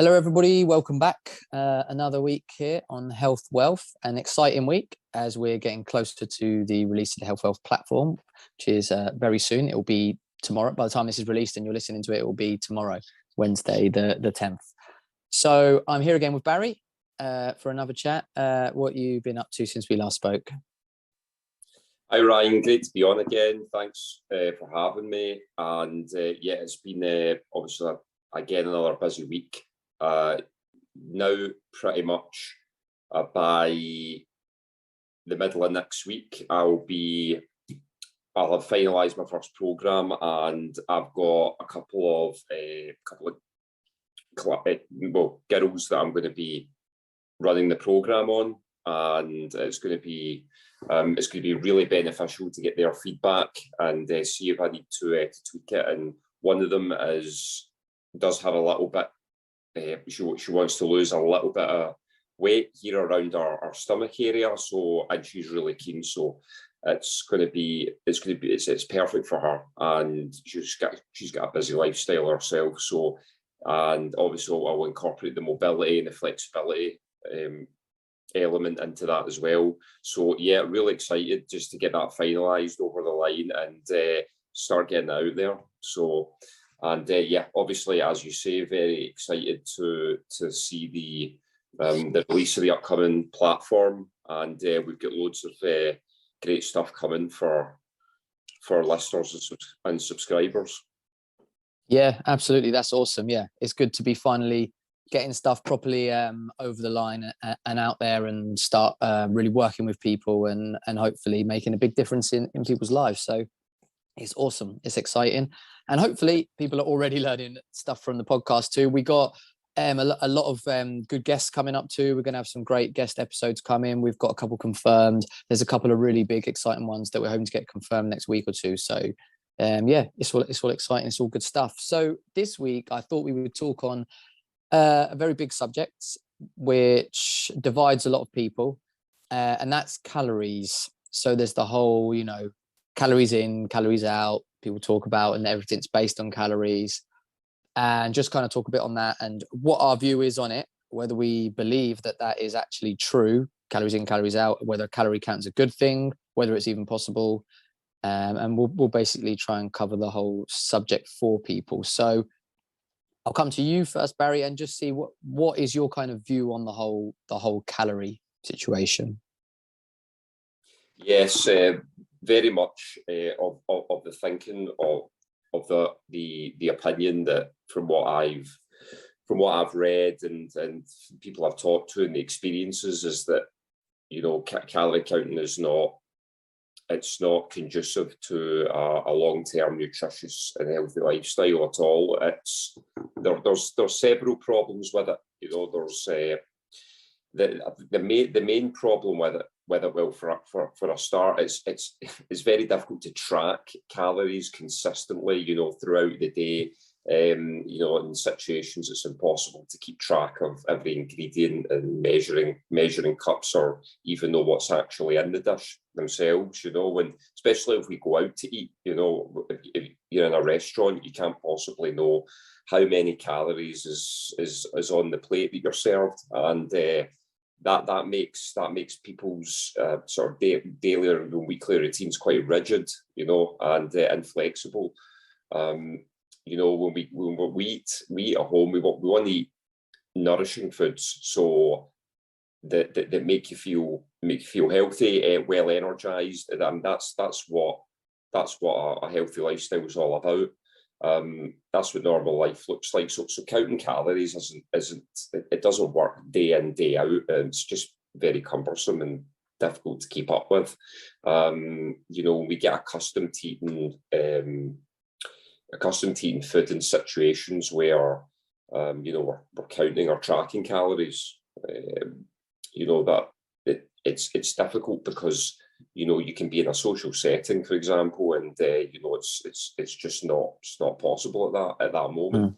Hello, everybody. Welcome back. Another week here on Health Wealth, an exciting week as we're getting closer to the release of the Health Wealth platform, which is very soon. It will be tomorrow. By the time this is released and you're listening to it, it will be tomorrow, Wednesday, the 10th. So I'm here again with Barry for another chat. What you've been up to since we last spoke? Hi Ryan, great to be on again. Thanks for having me. And yeah, it's been obviously again another busy week. Now pretty much by the middle of next week, I'll have finalised my first programme, and I've got a couple of girls that I'm going to be running the programme on, and it's going to be really beneficial to get their feedback and see if I need to tweak it. And one of them does have a little bit. She wants to lose a little bit of weight here around our stomach area, and she's really keen. So it's perfect for her, and she's got a busy lifestyle herself. So, and obviously I'll incorporate the mobility and the flexibility element into that as well. So yeah, really excited just to get that finalised over the line and start getting it out there. So. And yeah, obviously, as you say, very excited to see the release of the upcoming platform, and we've got loads of great stuff coming for listeners and subscribers. Yeah, absolutely, that's awesome. Yeah, it's good to be finally getting stuff properly over the line and out there, and start really working with people and hopefully making a big difference in people's lives. So it's awesome. It's exciting. And hopefully people are already learning stuff from the podcast too. We got a lot of good guests coming up too. We're going to have some great guest episodes coming. We've got a couple confirmed. There's a couple of really big, exciting ones that we're hoping to get confirmed next week or two. So yeah, it's all exciting. It's all good stuff. So this week, I thought we would talk on a very big subject, which divides a lot of people, and that's calories. So there's the whole, calories in, calories out, people talk about, and everything's based on calories, and just kind of talk a bit on that and what our view is on it, whether we believe that is actually true, calories in, calories out, whether calorie count is a good thing, whether it's even possible. And we'll basically try and cover the whole subject for people. So I'll come to you first, Barry, and just see what is your kind of view on the whole calorie situation. Yes, very much of the thinking of the opinion that from what I've read and people I've talked to and the experiences is that calorie counting is not conducive to a long-term nutritious and healthy lifestyle at all. There's several problems with it. There's the main problem with it. Well, for a start, it's very difficult to track calories consistently, throughout the day. In situations it's impossible to keep track of every ingredient and measuring cups or even know what's actually in the dish themselves. When especially if we go out to eat, if you're in a restaurant, you can't possibly know how many calories is on the plate that you're served, and that makes people's sort of daily and weekly routines quite rigid, and inflexible. When we eat at home, we want to eat nourishing foods, so that make you feel healthy, well energized, and that's what a healthy lifestyle is all about. That's what normal life looks like. So counting calories it doesn't work day in, day out. It's just very cumbersome and difficult to keep up with. We get accustomed to eating food in situations where we're counting or tracking calories. That it's difficult because you can be in a social setting, for example, and it's just not possible at that moment.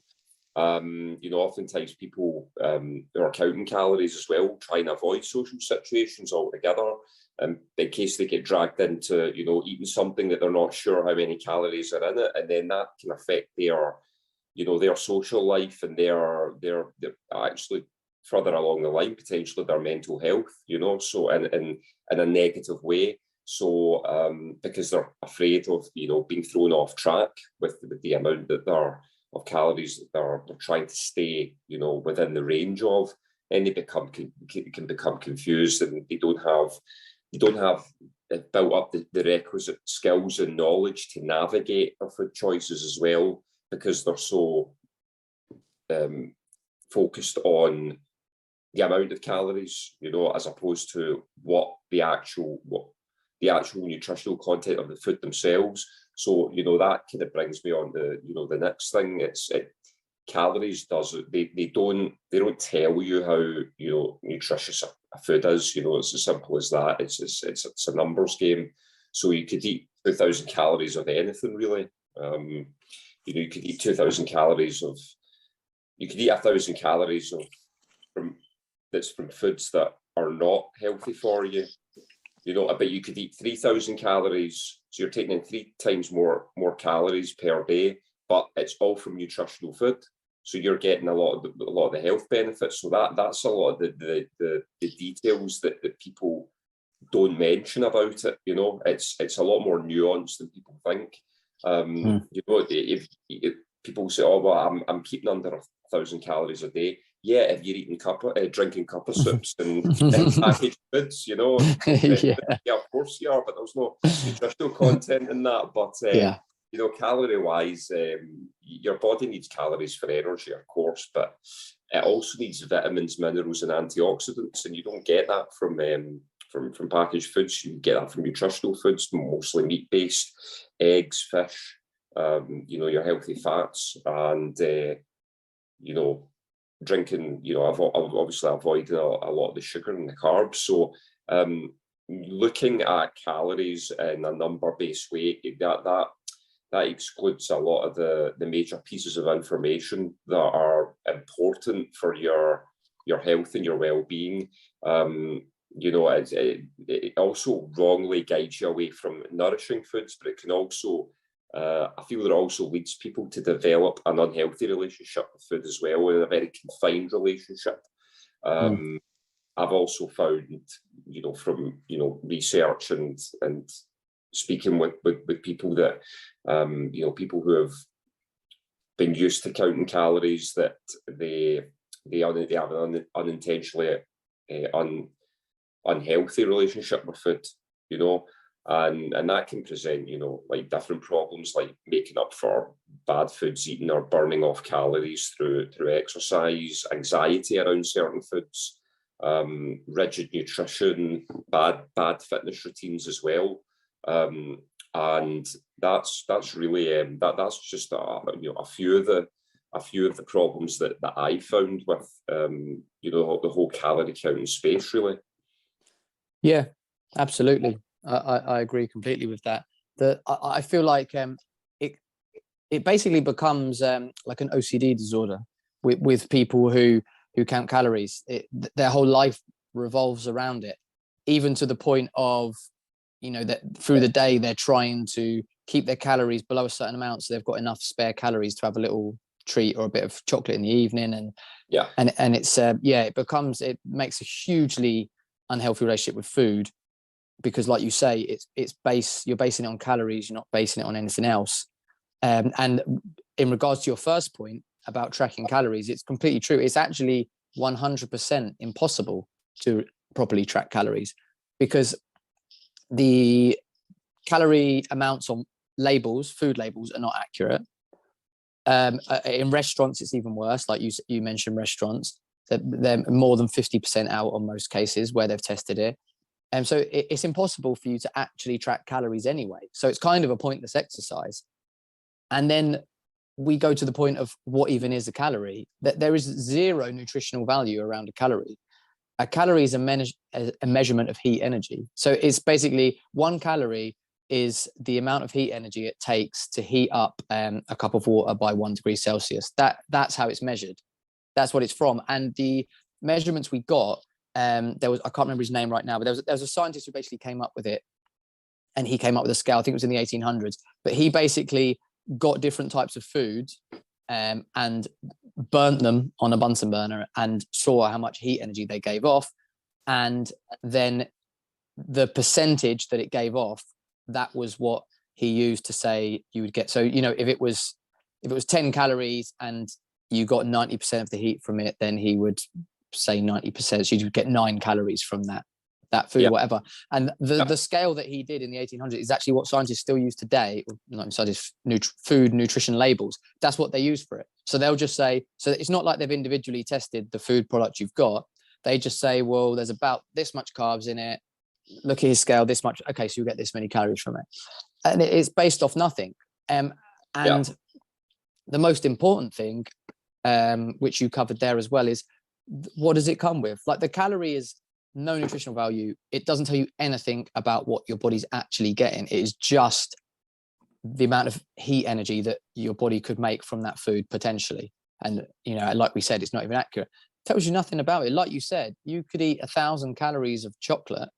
Oftentimes people who are counting calories as well try and avoid social situations altogether, in case they get dragged into eating something that they're not sure how many calories are in it, and then that can affect their their social life, and they're actually further along the line, potentially their mental health, so in a negative way. So because they're afraid of, being thrown off track with the amount that of calories that they're trying to stay, within the range of, and they can become confused, and they don't have built up the requisite skills and knowledge to navigate their food choices as well, because they're so focused on the amount of calories, as opposed to what the actual nutritional content of the food themselves. So, that kind of brings me on to, the next thing. Calories they don't tell you how, nutritious a food is. It's as simple as that. It's a numbers game. So you could eat 2,000 calories of anything, really. You could eat 2,000 calories of, you could eat 1,000 calories from foods that are not healthy for you. But you could eat 3,000 calories, so you're taking in 3 times more calories per day, but it's all from nutritional food. So you're getting a lot of the health benefits. So that's a lot of the details that people don't mention about it. It's a lot more nuanced than people think. If people say, "Oh, well, I'm keeping under 1,000 calories a day." Yeah, if you're eating drinking cup of soups and packaged foods, yeah, of course you are, but there's no nutritional content in that. But calorie-wise, your body needs calories for energy, of course, but it also needs vitamins, minerals, and antioxidants, and you don't get that from packaged foods. You get that from nutritional foods, mostly meat-based, eggs, fish, your healthy fats, and drinking, obviously avoiding a lot of the sugar and the carbs. So looking at calories in a number-based way, that excludes a lot of the major pieces of information that are important for your health and your well-being. It also wrongly guides you away from nourishing foods, but it can also, I feel it also leads people to develop an unhealthy relationship with food as well, and a very confined relationship. I've also found, from research and speaking with people that, people who have been used to counting calories, that they have an unintentionally unhealthy relationship with food, and that can present, like different problems, like making up for bad foods eaten or burning off calories through exercise, anxiety around certain foods, rigid nutrition, bad fitness routines as well. And that's really that's just a few of the problems that I found with the whole calorie counting space, really. Yeah, absolutely. I agree completely with that. I feel like it basically becomes like an OCD disorder with people who count calories. Their whole life revolves around it, even to the point of, that through the day they're trying to keep their calories below a certain amount, so they've got enough spare calories to have a little treat or a bit of chocolate in the evening, and it's it makes a hugely unhealthy relationship with food, because, like you say, you're basing it on calories, you're not basing it on anything else. And in regards to your first point about tracking calories, it's completely true. It's actually 100% impossible to properly track calories, because the calorie amounts on food labels are not accurate. In restaurants, it's even worse. Like you mentioned, restaurants, they're more than 50% out on most cases where they've tested it. And so it's impossible for you to actually track calories anyway. So it's kind of a pointless exercise. And then we go to the point of what even is a calorie. That there is zero nutritional value around a calorie. A calorie is a measurement of heat energy. So it's basically 1 calorie is the amount of heat energy it takes to heat up a cup of water by 1 degree Celsius. That's how it's measured. That's what it's from. And the measurements we got, I can't remember his name right now, but there was a scientist who basically came up with it, and he came up with a scale. I think it was in the 1800s, but he basically got different types of food and burnt them on a Bunsen burner and saw how much heat energy they gave off, and then the percentage that it gave off, that was what he used to say you would get. So, you know, if it was 10 calories and you got 90% of the heat from it, then he would say 90%. So you'd get 9 calories from that food, whatever. And the scale that he did in the 1800s is actually what scientists still use today. Not scientists, food nutrition labels. That's what they use for it. So they'll just say, so it's not like they've individually tested the food product you've got. They just say, well, there's about this much carbs in it. Look at his scale, this much. Okay, so you get this many calories from it. And it's based off nothing. And the most important thing, which you covered there as well, is what does it come with? Like, the calorie is no nutritional value. It doesn't tell you anything about what your body's actually getting. It is just the amount of heat energy that your body could make from that food potentially. And, you know, like we said, it's not even accurate. It tells you nothing about it. Like you said, you could eat 1,000 calories of chocolate,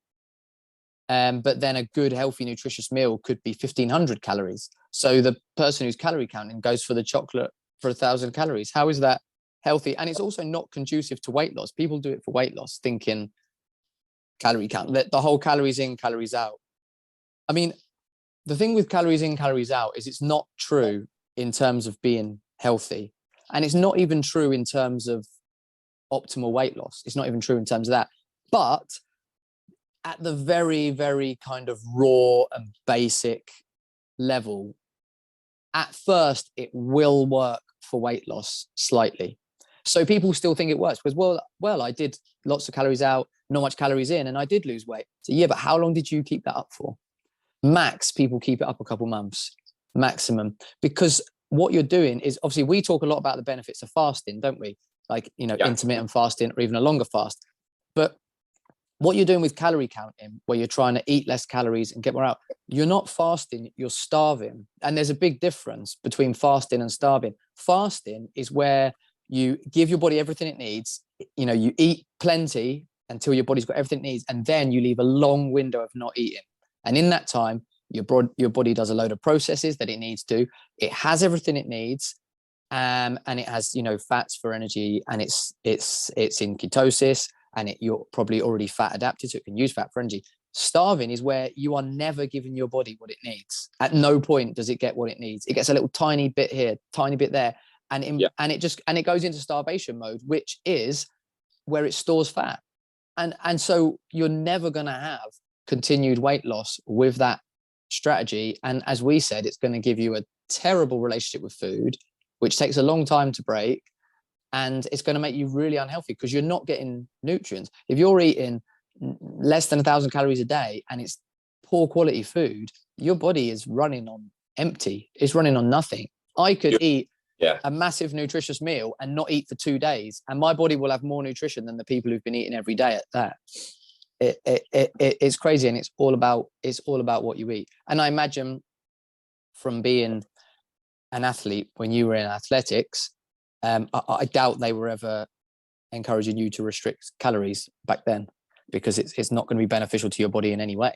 but then a good, healthy, nutritious meal could be 1,500 calories. So the person who's calorie counting goes for the chocolate for 1,000 calories. How is that healthy? And it's also not conducive to weight loss. People do it for weight loss, thinking calorie count, the whole calories in, calories out. I mean, the thing with calories in, calories out is it's not true in terms of being healthy. And it's not even true in terms of optimal weight loss. It's not even true in terms of that. But at the very, very kind of raw and basic level, at first, it will work for weight loss slightly. So people still think it works because, well, I did lots of calories out, not much calories in, and I did lose weight. So yeah, but how long did you keep that up for? Max, people keep it up a couple months, maximum, because what you're doing is, obviously, we talk a lot about the benefits of fasting, don't we? Like, you know, intermittent fasting or even a longer fast. But what you're doing with calorie counting, where you're trying to eat less calories and get more out, you're not fasting, you're starving. And there's a big difference between fasting and starving. Fasting is where you give your body everything it needs. You know, you eat plenty until your body's got everything it needs, and then you leave a long window of not eating. And in that time, your body does a load of processes that it needs to. It has everything it needs, and it has, you know, fats for energy, and it's in ketosis, and you're probably already fat adapted, so it can use fat for energy. Starving is where you are never giving your body what it needs. At no point does it get what it needs. It gets a little tiny bit here, tiny bit there, and it goes into starvation mode, which is where it stores fat. And so you're never going to have continued weight loss with that strategy. And as we said, it's going to give you a terrible relationship with food, which takes a long time to break. And it's going to make you really unhealthy because you're not getting nutrients. If you're eating less than 1,000 calories a day and it's poor quality food, your body is running on empty. It's running on nothing. I could eat a massive nutritious meal and not eat for 2 days, and my body will have more nutrition than the people who've been eating every day at that. It's crazy, and it's all about what you eat. And I imagine from being an athlete, when you were in athletics, I doubt they were ever encouraging you to restrict calories back then, because it's not going to be beneficial to your body in any way.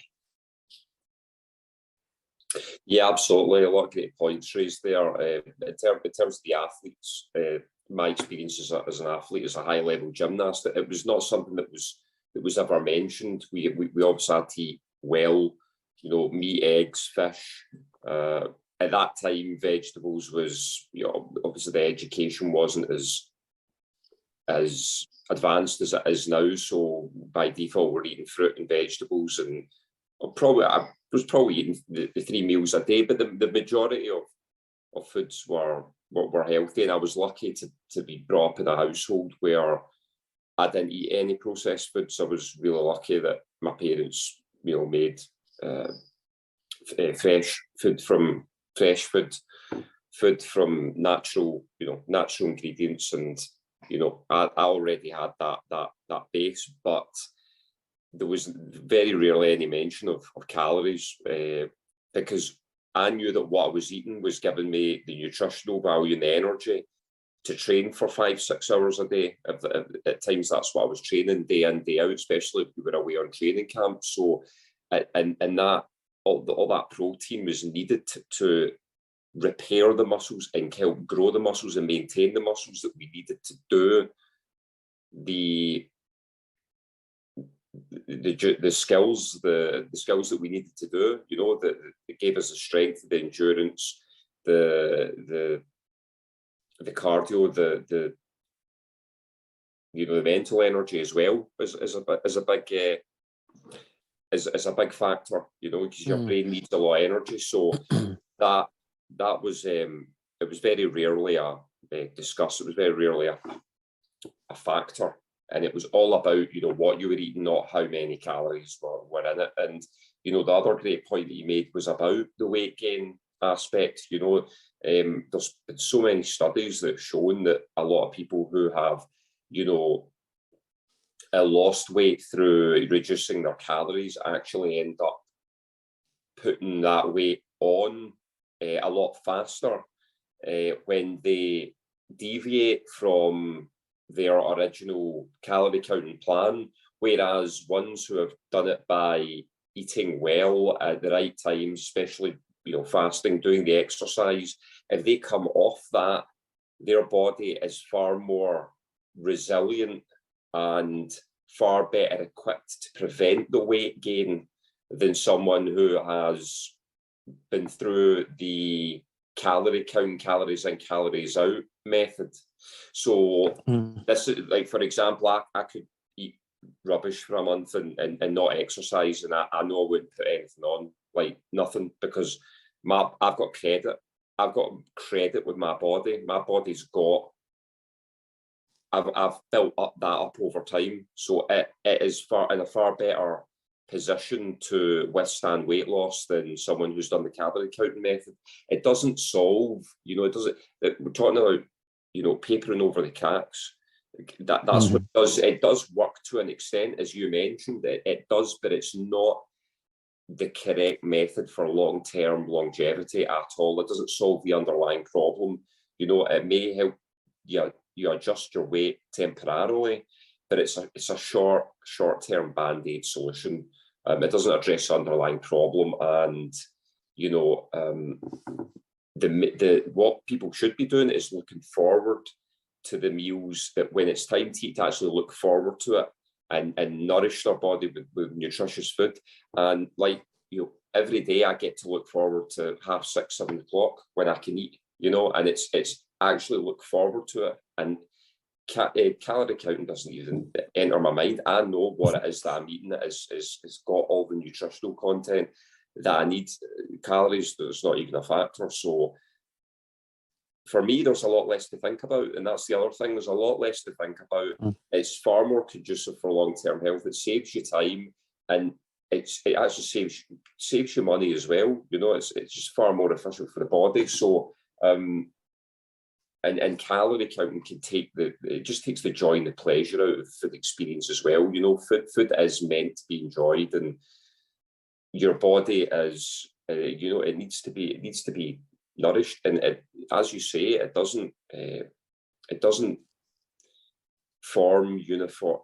Yeah, absolutely. A lot of great points raised there. In terms of the athletes, my experience as an athlete, as a high-level gymnast, it was not something that was ever mentioned. We obviously had to eat well, you know, meat, eggs, fish. At that time, vegetables was, you know, obviously the education wasn't as advanced as it is now. So by default, we're eating fruit and vegetables, and I was probably eating the 3 meals a day, but the majority of foods were healthy. And I was lucky to be brought up in a household where I didn't eat any processed foods. I was really lucky that my parents, you know, made fresh food from natural ingredients, and you know, I already had that base, but there was very rarely any mention of calories, because I knew that what I was eating was giving me the nutritional value and the energy to train for 5-6 hours a day. At times, that's what I was training day in, day out, especially if we were away on training camp. So, and that all that protein was needed to repair the muscles and help grow the muscles and maintain the muscles that we needed to do the skills that we needed to do, you know, that it gave us the strength, the endurance, the cardio, the you know, the mental energy as well is a big factor, you know, because your brain needs a lot of energy. So that was it was very rarely discussed. It was very rarely a factor. And it was all about, you know, what you were eating, not how many calories were in it. And, you know, the other great point that you made was about the weight gain aspect. You know, there's been so many studies that have shown that a lot of people who have, you know, lost weight through reducing their calories actually end up putting that weight on a lot faster when they deviate from their original calorie counting plan, whereas ones who have done it by eating well at the right times, especially, you know, fasting, doing the exercise, if they come off that, their body is far more resilient and far better equipped to prevent the weight gain than someone who has been through the calorie count, calories in, calories out method. So this is like, for example, I could eat rubbish for a month and not exercise, and I know I wouldn't put anything on, like nothing, because I've got credit. I've got credit with my body. My body's got. I've built that up over time, so it is in a far better position to withstand weight loss than someone who's done the calorie counting method. It doesn't solve, you know, we're talking about, you know, papering over the cacks. That's what it does. It does work to an extent, as you mentioned. It does, but it's not the correct method for long-term longevity at all. It doesn't solve the underlying problem. You know, it may help you adjust your weight temporarily, but it's a short-term band-aid solution. It doesn't address the underlying problem, and you know, what people should be doing is looking forward to the meals, that when it's time to eat, to actually look forward to it and nourish their body with nutritious food. And like, you know, every day I get to look forward to 6:30, 7 o'clock when I can eat, you know, and it's actually look forward to it. And calorie counting doesn't even enter my mind. I know what it is that I'm eating. It's got all the nutritional content that I need. Calories, there's not even a factor. So for me, there's a lot less to think about, and that's the other thing. There's a lot less to think about. It's far more conducive for long-term health. It saves you time, and it actually saves you money as well. You know, it's just far more efficient for the body. So and calorie counting it just takes the joy and the pleasure out of the food experience as well. You know, food is meant to be enjoyed, and your body is, you know, it needs to be nourished. And as you say, it doesn't form uniform.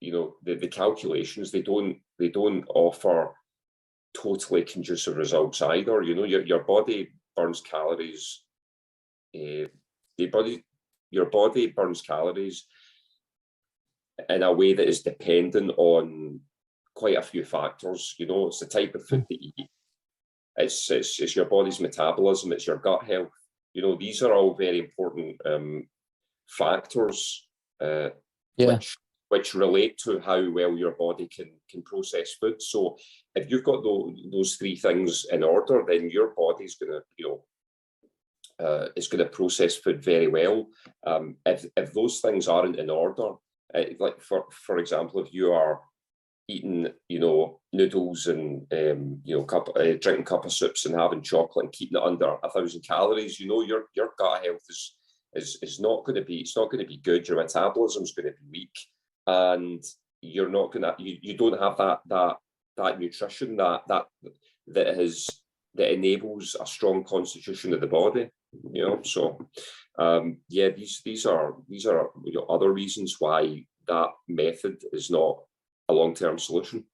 You know, the calculations, they don't offer totally conducive results either. You know, your body burns calories. Your body burns calories in a way that is dependent on quite a few factors. You know, it's the type of food that you eat. It's your body's metabolism. It's your gut health. You know, these are all very important factors, which relate to how well your body can process food. So if you've got those three things in order, then your body's going to, you know, is going to process food very well. If those things aren't in order, like for example, if you are eating, you know, noodles and you know, drinking a cup of soups and having chocolate and keeping it under 1,000 calories, you know, your gut health is not going to be, it's not going to be good. Your metabolism is going to be weak, and you're not going to, you don't have that nutrition that enables a strong constitution of the body. You know, so yeah, these are you know, other reasons why that method is not a long-term solution.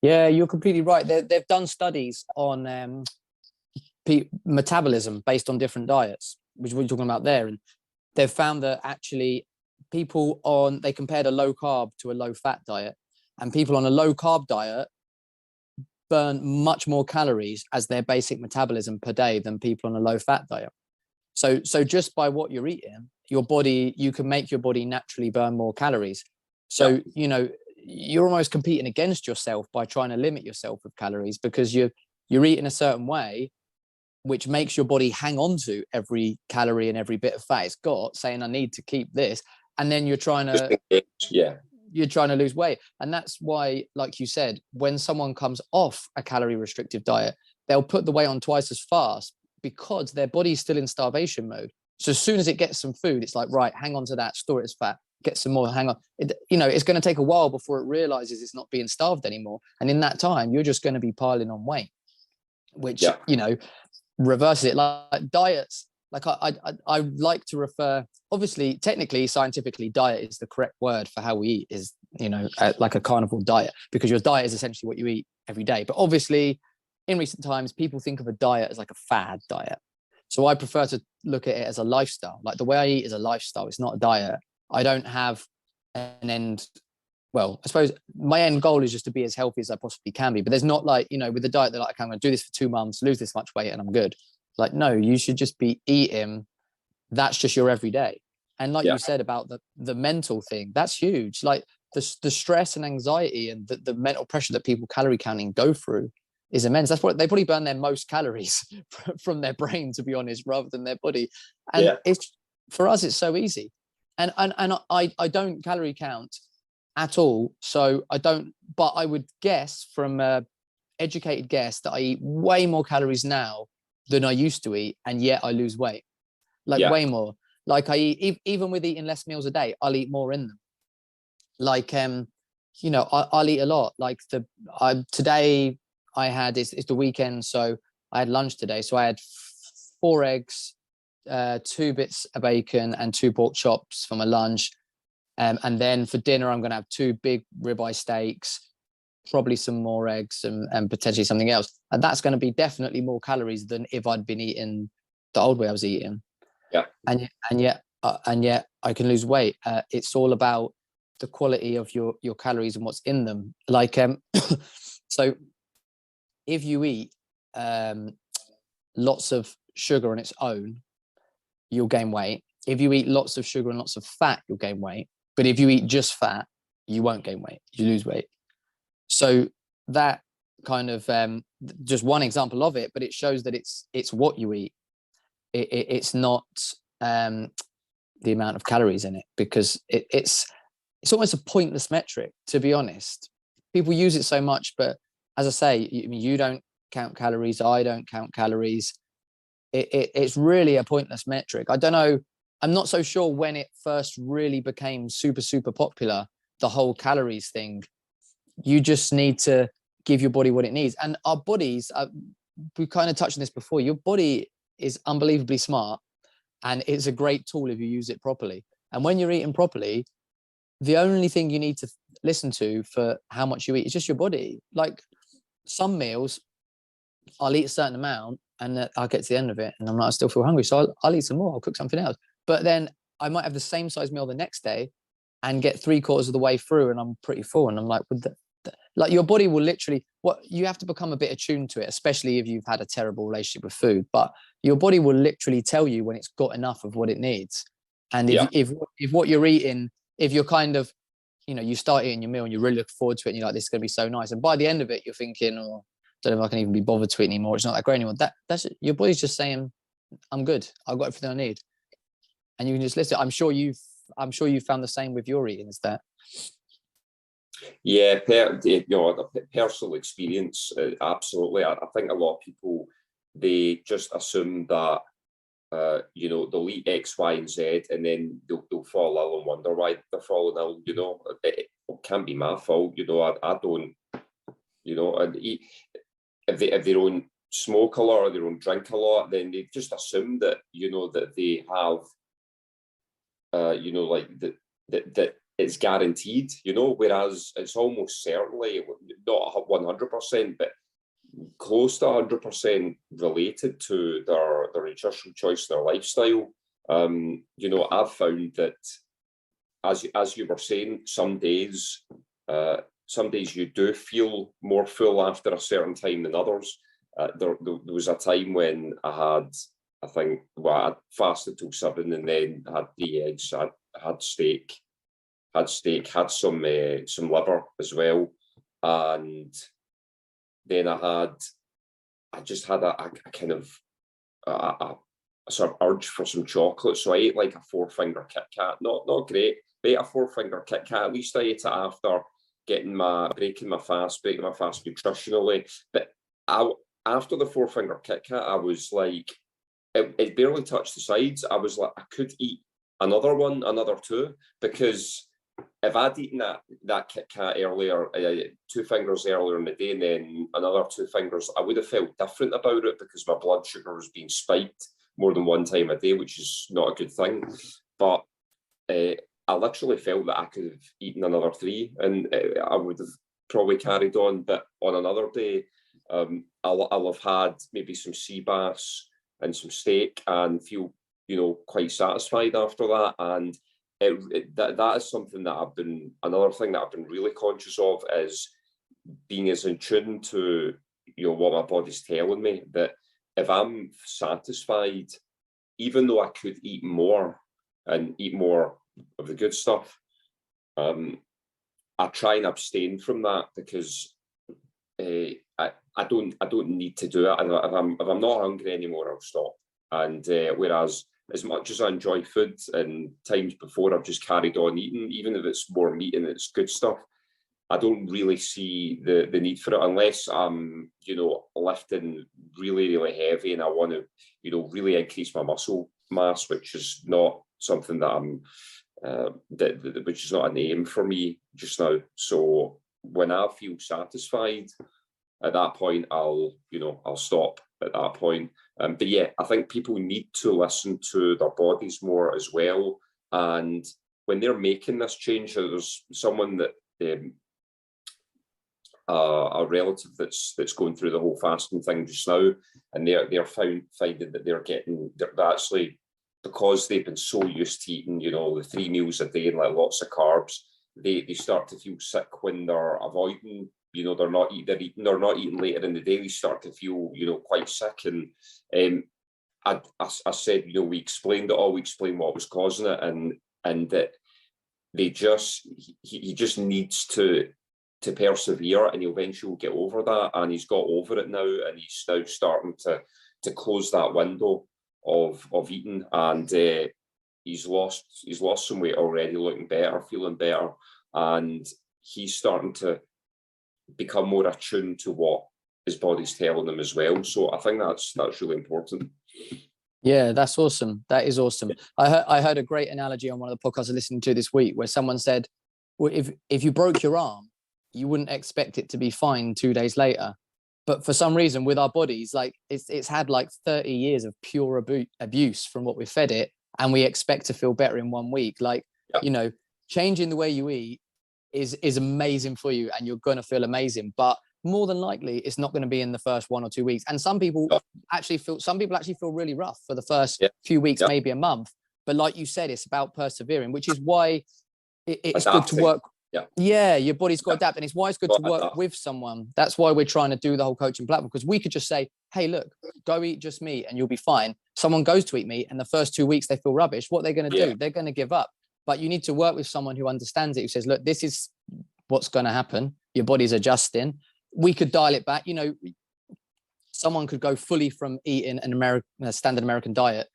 Yeah, you're completely right. They've done studies on metabolism based on different diets, which is what you're talking about there. And they've found that actually they compared a low carb to a low fat diet, and people on a low carb diet burn much more calories as their basic metabolism per day than people on a low fat diet. So just by what you're eating, you can make your body naturally burn more calories. So, you're almost competing against yourself by trying to limit yourself with calories, because you're eating a certain way, which makes your body hang on to every calorie and every bit of fat it's got, saying, I need to keep this. And then you're trying to lose weight. And that's why, like you said, when someone comes off a calorie restrictive diet, they'll put the weight on twice as fast, because their body's still in starvation mode. So as soon as it gets some food, it's like, right, hang on to that, store it as fat, get some more, hang on. It's going to take a while before it realizes it's not being starved anymore. And in that time, you're just going to be piling on weight, which, reverses it. Like diets, like I like to refer, obviously, technically, scientifically, diet is the correct word for how we eat, is, like a carnivore diet, because your diet is essentially what you eat every day. But obviously, in recent times, people think of a diet as like a fad diet. So I prefer to look at it as a lifestyle. Like the way I eat is a lifestyle. It's not a diet. I don't have an end. Well, I suppose my end goal is just to be as healthy as I possibly can be. But there's not like, with the diet, they're like, I'm going to do this for 2 months, lose this much weight, and I'm good. Like, no, you should just be eating. That's just your everyday. And like you said about the mental thing, that's huge. Like the stress and anxiety and the mental pressure that people calorie counting go through is immense. That's what they probably burn their most calories from their brain, to be honest, rather than their body. And it's, for us, it's so easy. And I don't calorie count at all. So I don't, but I would guess from a educated guess that I eat way more calories now than I used to eat. And yet I lose weight, like way more. Like I eat, even with eating less meals a day, I'll eat more in them. Like, I'll eat a lot. Like today I had, it's the weekend. So I had lunch today. So I had 4 eggs, 2 bits of bacon and 2 pork chops for my lunch. And then for dinner, I'm going to have 2 big ribeye steaks, probably some more eggs and potentially something else. And that's going to be definitely more calories than if I'd been eating the old way I was eating. Yeah. And yet I can lose weight. It's all about the quality of your calories and what's in them. Like, so if you eat lots of sugar on its own, you'll gain weight. If you eat lots of sugar and lots of fat, you'll gain weight. But if you eat just fat, you won't gain weight. You lose weight. So that kind of just one example of it, but it shows that it's what you eat. It's not the amount of calories in it, because it's almost a pointless metric, to be honest. People use it so much, but as I say, you don't count calories. I don't count calories. It's really a pointless metric. I don't know. I'm not so sure when it first really became super, super popular, the whole calories thing. You just need to give your body what it needs. And our bodies, we kind of touched on this before, your body is unbelievably smart, and it's a great tool if you use it properly. And when you're eating properly, the only thing you need to listen to for how much you eat is just your body. Like some meals, I'll eat a certain amount and I'll get to the end of it and I'm like, I still feel hungry. So I'll eat some more. I'll cook something else. But then I might have the same size meal the next day and get 3/4 of the way through and I'm pretty full. And I'm like, like your body will literally, you have to become a bit attuned to it, especially if you've had a terrible relationship with food. But your body will literally tell you when it's got enough of what it needs. And if what you're eating, if you're kind of, you start eating your meal and you really look forward to it and you're like, this is going to be so nice. And by the end of it, you're thinking, oh, I don't know if I can even be bothered to eat anymore. It's not that great anymore. That's your body's just saying, I'm good. I've got everything I need. And you can just listen. I'm sure you've found the same with your eating, is that? Yeah, personal experience, absolutely. I think a lot of people, they just assume that, they'll eat X, Y, and Z, and then they'll fall ill and wonder why they're falling ill. It can't be my fault. I don't, and eat, if they don't smoke a lot or they don't drink a lot, then they just assume that, that they have, that it's guaranteed, whereas it's almost certainly not 100%, but close to 100% related to their nutritional choice, their lifestyle. You know, I've found that, as you were saying, some days you do feel more full after a certain time than others. There was a time when I fasted till 7 and then had 3 eggs, I had steak, had some liver as well, and then I just had a kind of a sort of urge for some chocolate, so I ate like a 4-finger Kit Kat. Not great, but I ate a 4-finger Kit Kat. At least I ate it after breaking my fast nutritionally. But after the 4-finger Kit Kat, I was like, it barely touched the sides. I was like, I could eat another 2, because if I'd eaten that Kit Kat earlier, 2 fingers earlier in the day, and then another 2 fingers, I would have felt different about it, because my blood sugar was being spiked more than 1 time a day, which is not a good thing. But I literally felt that I could have eaten another 3, and I would have probably carried on. But on another day, I'll have had maybe some sea bass and some steak and feel, you know, quite satisfied after that. And that is something that another thing that I've been really conscious of, is being as in tune to, you know, what my body's telling me, that if I'm satisfied, even though I could eat more and eat more of the good stuff, I try and abstain from that, because I don't need to do it. And if I'm not hungry anymore, I'll stop. And whereas, as much as I enjoy food, and times before I've just carried on eating, even if it's more meat and it's good stuff, I don't really see the need for it, unless I'm, you know, lifting really, really heavy and I want to, you know, really increase my muscle mass, which is not something that I'm, which is not an aim for me just now. So when I feel satisfied, at that point, I'll stop at that point. But yeah, I think people need to listen to their bodies more as well. And when they're making this change, there's someone that a relative that's going through the whole fasting thing just now, and they're finding that they're actually, because they've been so used to eating, you know, the 3 meals a day and like lots of carbs, they start to feel sick when they're avoiding, you know, they're not eating later in the day. They start to feel, you know, quite sick. And I said, you know, we explained it all, we explained what was causing it, and that he just needs to persevere, and eventually will get over that. And he's got over it now, and he's now starting to close that window of eating, and he's lost some weight already, looking better, feeling better, and he's starting to become more attuned to what his body's telling him as well. So I think that's really important. Yeah, that's awesome. That is awesome. I heard a great analogy on one of the podcasts I listened to this week, where someone said, well, if you broke your arm, you wouldn't expect it to be fine 2 days later. But for some reason, with our bodies, like it's had like 30 years of pure abuse from what we fed it, and we expect to feel better in 1 week. Like, you know, changing the way you eat is amazing for you, and you're going to feel amazing. But more than likely, it's not going to be in the first 1 or 2 weeks. And some people actually feel really rough for the first few weeks, maybe a month. But like you said, it's about persevering, which is why it's good to work. Yeah, your body's got to adapt, and it's why it's good to work with someone. That's why we're trying to do the whole coaching platform, because we could just say, hey, look, go eat just meat and you'll be fine. Someone goes to eat meat and the first 2 weeks they feel rubbish. What they're going to do? They're going to give up. But you need to work with someone who understands it, who says, look, this is what's going to happen. Your body's adjusting. We could dial it back. You know, someone could go fully from eating a standard American diet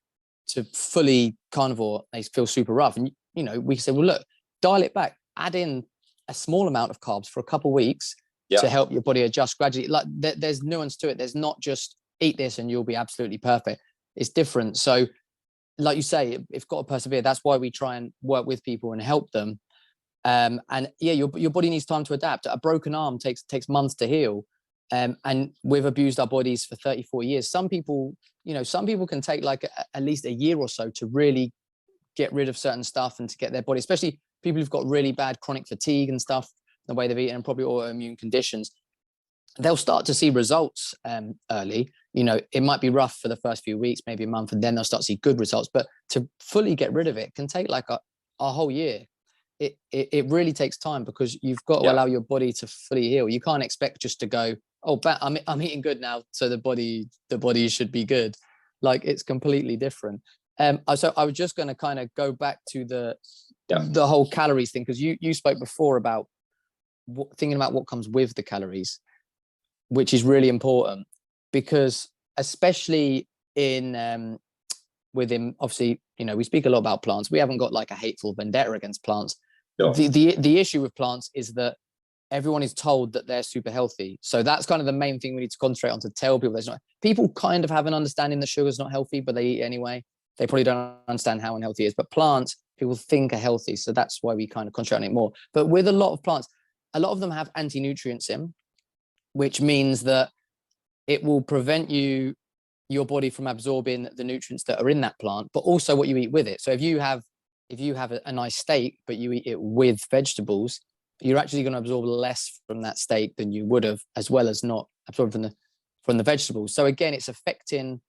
to fully carnivore. They feel super rough. And, you know, we can say, well, look, dial it back. Add in a small amount of carbs for a couple of weeks to help your body adjust gradually. Like there's nuance to it. There's not just eat this and you'll be absolutely perfect. It's different. So like you say, it's got to persevere. That's why we try and work with people and help them. And yeah, your body needs time to adapt. A broken arm takes months to heal. And we've abused our bodies for 34 years. Some people can take like at least a year or so to really get rid of certain stuff and to get their body, especially people who've got really bad chronic fatigue and stuff, the way they've eaten, and probably autoimmune conditions. they'll start to see results early. You know, it might be rough for the first few weeks, maybe a month, and then they'll start to see good results. But to fully get rid of it can take like a whole year. It really takes time, because you've got to allow your body to fully heal. You can't expect just to go, oh, I'm eating good now, so the body should be good. Like, it's completely different. So I was just going to kind of go back to the whole calories thing, because you spoke before about thinking about what comes with the calories, which is really important, because especially within, obviously, you know, we speak a lot about plants. We haven't got like a hateful vendetta against plants. No. The issue with plants is that everyone is told that they're super healthy. So that's kind of the main thing we need to concentrate on, to tell people there's not. People kind of have an understanding that sugar's not healthy, but they eat anyway. They probably don't understand how unhealthy it is. But plants, people think are healthy. So that's why we kind of concentrate on it more. But with a lot of plants, a lot of them have anti-nutrients in, which means that it will prevent your body from absorbing the nutrients that are in that plant, but also what you eat with it. So if you have a nice steak, but you eat it with vegetables, you're actually going to absorb less from that steak than you would have, as well as not absorb from the vegetables. So again, it's affecting,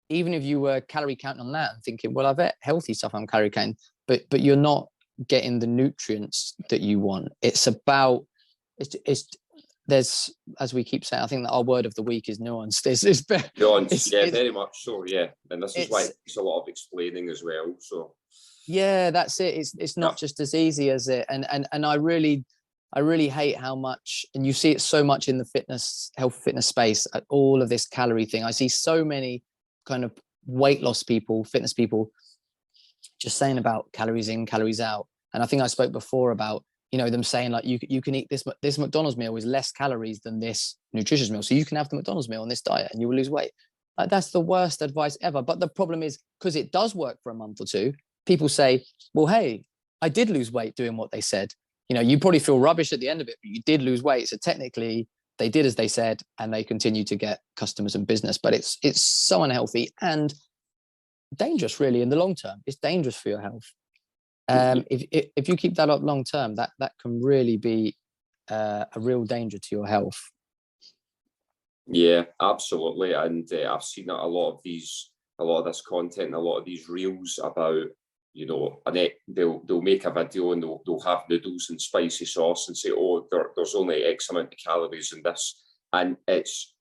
even if you were calorie counting on that and thinking, well, I've ate healthy stuff, I'm calorie counting, but you're not getting the nutrients that you want. It's about, there's, as we keep saying, I think that our word of the week is nuanced. Nuanced, very much so, yeah. And this is why it's a lot of explaining as well. So yeah, that's it. It's not just as easy as it. And I really hate how much, and you see it so much in the health fitness space, all of this calorie thing. I see so many kind of weight loss people, fitness people, just saying about calories in, calories out. And I think I spoke before about, you know, them saying like, you can eat this McDonald's meal is less calories than this nutritious meal, so you can have the McDonald's meal on this diet and you will lose weight. Like, that's the worst advice ever. But the problem is, because it does work for a month or two, people say, well, hey, I did lose weight doing what they said. You know, you probably feel rubbish at the end of it, but you did lose weight. So technically they did as they said, and they continue to get customers and business. But it's so unhealthy and dangerous, really, in the long term. It's dangerous for your health. If you keep that up long term, that can really be a real danger to your health. Yeah, absolutely. And I've seen a lot of this content, a lot of these reels about, you know, and they'll make a video and they'll have noodles and spicy sauce and say, oh, there's only X amount of calories in this, and it's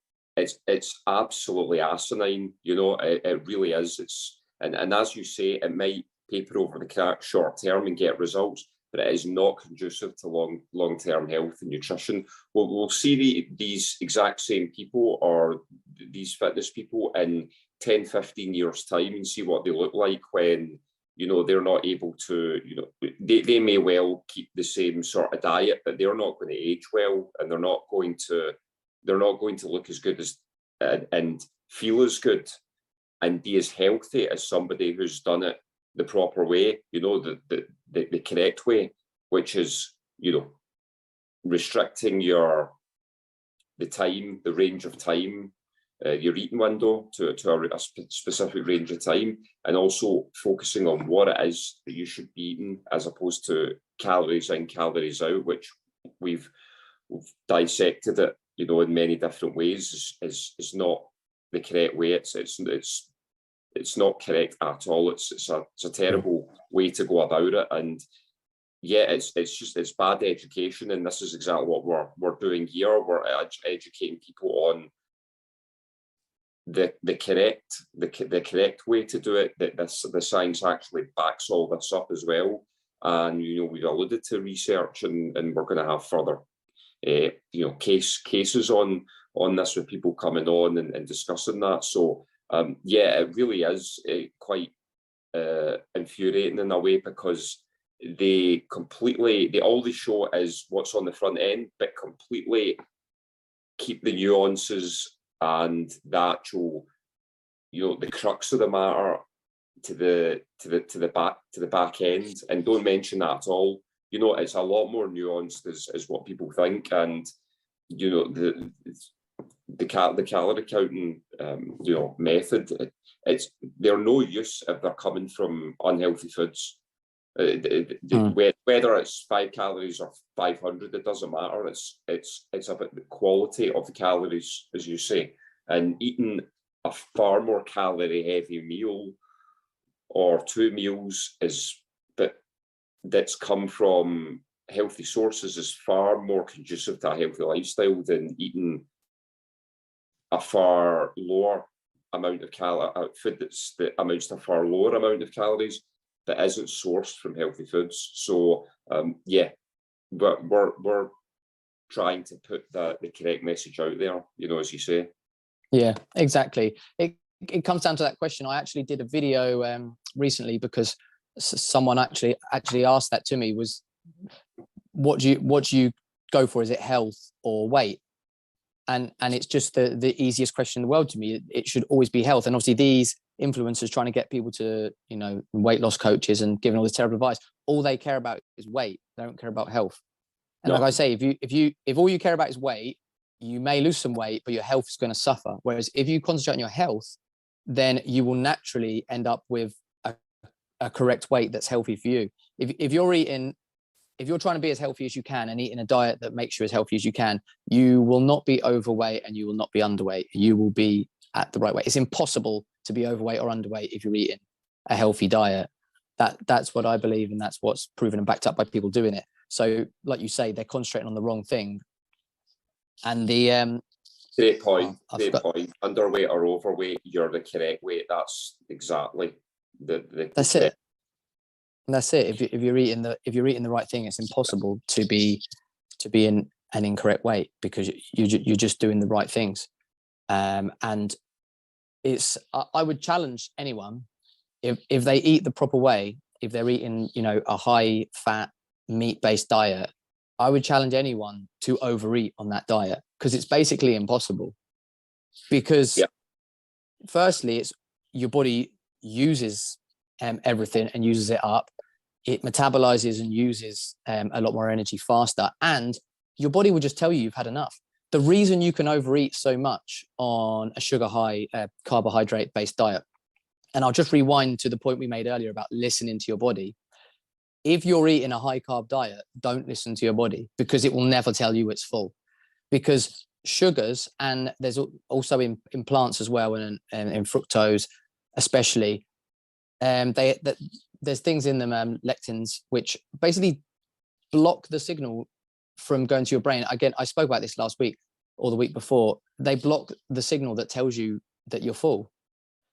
absolutely asinine. You know, it really is. And as you say, it might paper over the crack short term and get results, but it is not conducive to long-term health and nutrition. We'll see these exact same people, or these fitness people, in 10, 15 years time, and see what they look like when, you know, they're not able to, you know, they may well keep the same sort of diet, but they're not going to age well, and they're not going to look as good as and feel as good and be as healthy as somebody who's done it the proper way, you know, the correct way, which is, you know, restricting the range of time, your eating window to a specific range of time, and also focusing on what it is that you should be eating, as opposed to calories in, calories out, which we've dissected it, you know, in many different ways, is not the correct way. It's not correct at all. It's a terrible way to go about it. And yeah, it's bad education, and this is exactly what we're doing here. We're educating people on the correct way to do it. That the science actually backs all this up as well. And, you know, we've alluded to research, and we're going to have further you know, cases on this, with people coming on and discussing that. So yeah, it really is quite infuriating in a way, because all they show is what's on the front end, but completely keep the nuances and the actual, you know, the crux of the matter to the back end, and don't mention that at all. You know, it's a lot more nuanced as what people think. And, you know, the calorie counting you know, method, they're no use if they're coming from unhealthy foods. Whether it's 5 calories or 500, it doesn't matter. It's about the quality of the calories, as you say, and eating a far more calorie heavy meal or 2 meals that's come from healthy sources is far more conducive to a healthy lifestyle than eating a far lower amount of food that amounts to a far lower amount of calories that isn't sourced from healthy foods. So yeah, but we're trying to put the correct message out there, as you say. Yeah, exactly. It comes down to that question. I actually did a video recently because someone actually asked that to me, was what do you go for? Is it health or weight? And it's just the easiest question in the world to me. It should always be health. And obviously these influencers trying to get people to, weight loss coaches and giving all this terrible advice, all they care about is weight. They don't care about health. And like I say, if all you care about is weight, you may lose some weight, but your health is going to suffer. Whereas if you concentrate on your health, then you will naturally end up with a correct weight that's healthy for you. If you're trying to be as healthy as you can and eating a diet that makes you as healthy as you can, you will not be overweight and you will not be underweight. You will be at the right weight. It's impossible to be overweight or underweight if you're eating a healthy diet. That's what I believe, and that's what's proven and backed up by people doing it. So like you say, they're concentrating on the wrong thing. And the great point. Underweight or overweight, you're the correct weight. That's exactly that's it. And that's it. If you're eating the right thing, it's impossible to be in an incorrect weight because you're just doing the right things. And I would challenge anyone if they eat the proper way, if they're eating a high fat meat based diet, I would challenge anyone to overeat on that diet because it's basically impossible. Because firstly, it's your body uses everything and uses it up. It metabolizes and uses a lot more energy faster, and your body will just tell you you've had enough. The reason you can overeat so much on a sugar high carbohydrate based diet, and I'll just rewind to the point we made earlier about listening to your body. If you're eating a high carb diet, don't listen to your body because it will never tell you it's full. Because sugars, and there's also in plants as well, and in fructose especially, there's things in them, lectins, which basically block the signal from going to your brain. Again, I spoke about this last week or the week before. They block the signal that tells you that you're full.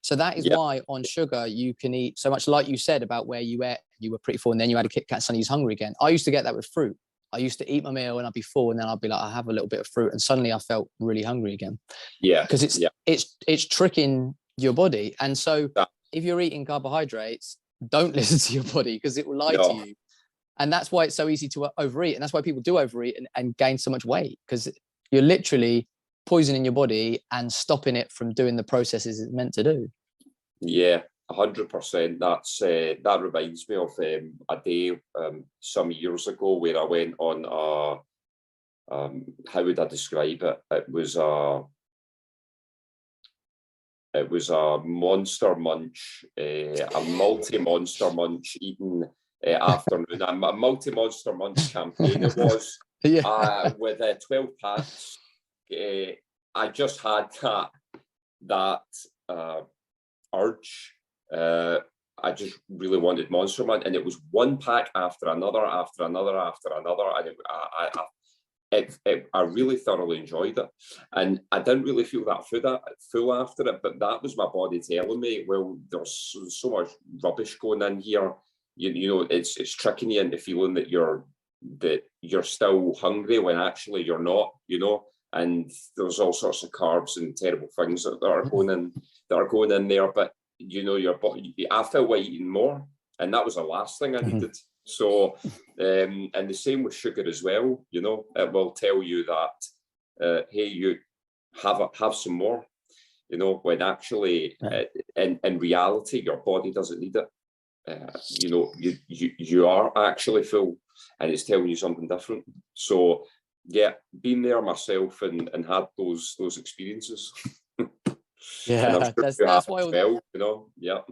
So that is why on sugar you can eat so much, like you said about where you ate, you were pretty full and then you had a Kit Kat, suddenly you're hungry again. I used to get that with fruit. I used to eat my meal and I'd be full and then I'd be like, I have a little bit of fruit, and suddenly I felt really hungry again. Yeah. Because it's tricking your body. And so if you're eating carbohydrates, don't listen to your body because it will lie to you. And that's why it's so easy to overeat. And that's why people do overeat and gain so much weight, because you're literally poisoning your body and stopping it from doing the processes it's meant to do. Yeah, 100%. That reminds me of a day some years ago where I went on how would I describe it? It was a monster munch, a multi-monster munch eating afternoon, a multi-monster munch campaign it was, with 12 packs. I just had that urge. I just really wanted Monster Man, and it was one pack after another, and I really thoroughly enjoyed it, and I didn't really feel that full after it. But that was my body telling me, well, there's so much rubbish going in here. You know, it's tricking you into feeling that you're still hungry when actually you're not. You know. And there's all sorts of carbs and terrible things that are going in there. But you know, your body, I felt like eating more, and that was the last thing I needed. So, and the same with sugar as well. You know, it will tell you that, hey, you have some more. You know, when actually, in reality, your body doesn't need it. You know, you are actually full, and it's telling you something different. So. Yeah, been there myself and had those experiences. Yeah, and I'm sure that's why. Well, you know, yeah.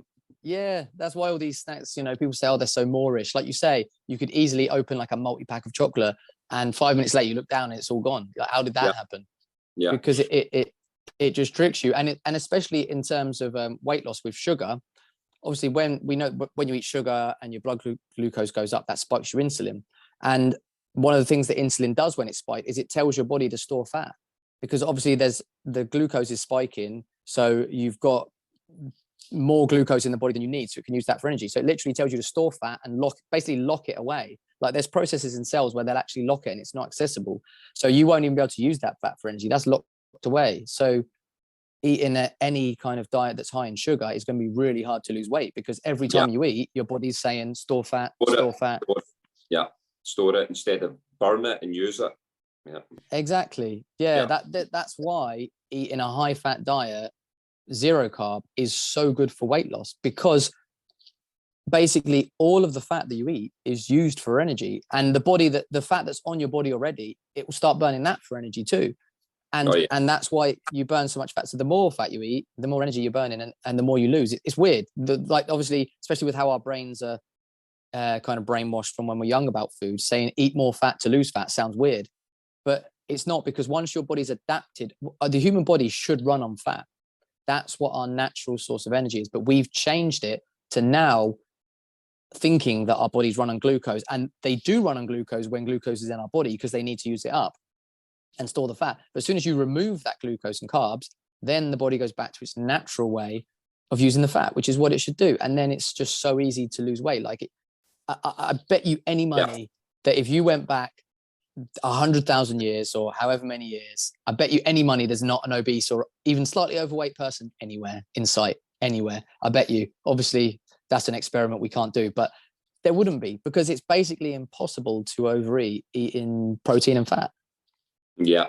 Yeah, that's why all these snacks, people say, oh, they're so moreish. Like you say, you could easily open like a multi-pack of chocolate and 5 minutes later you look down and it's all gone. Like, how did that happen? Yeah. Because it just tricks you. And especially in terms of weight loss with sugar, obviously when you eat sugar and your blood glucose goes up, that spikes your insulin. And one of the things that insulin does when it's spiked is it tells your body to store fat, because obviously the glucose is spiking. So you've got more glucose in the body than you need, so it can use that for energy. So it literally tells you to store fat and basically lock it away. Like there's processes in cells where they'll actually lock it and it's not accessible. So you won't even be able to use that fat for energy. That's locked away. So eating any kind of diet that's high in sugar is going to be really hard to lose weight, because every time you eat, your body's saying store fat, store fat. Yeah, store it instead of burn it and use it. Yeah, exactly. Yeah. That's why eating a high fat diet, zero carb, is so good for weight loss, because basically all of the fat that you eat is used for energy, and the fat that's on your body already, it will start burning that for energy too. And that's why you burn so much fat. So the more fat you eat, the more energy you're burning, and the more you lose. It's weird. Like obviously, especially with how our brains are kind of brainwashed from when we're young about food, saying eat more fat to lose fat sounds weird, but it's not, because once your body's adapted, the human body should run on fat. That's what our natural source of energy is. But we've changed it to now thinking that our bodies run on glucose, and they do run on glucose when glucose is in our body, because they need to use it up and store the fat. But as soon as you remove that glucose and carbs, then the body goes back to its natural way of using the fat, which is what it should do. And then it's just so easy to lose weight. Like I bet you any money that if you went back 100,000 years or however many years, I bet you any money there's not an obese or even slightly overweight person anywhere in sight, anywhere. I bet you. Obviously, that's an experiment we can't do, but there wouldn't be, because it's basically impossible to overeat eating protein and fat. Yeah.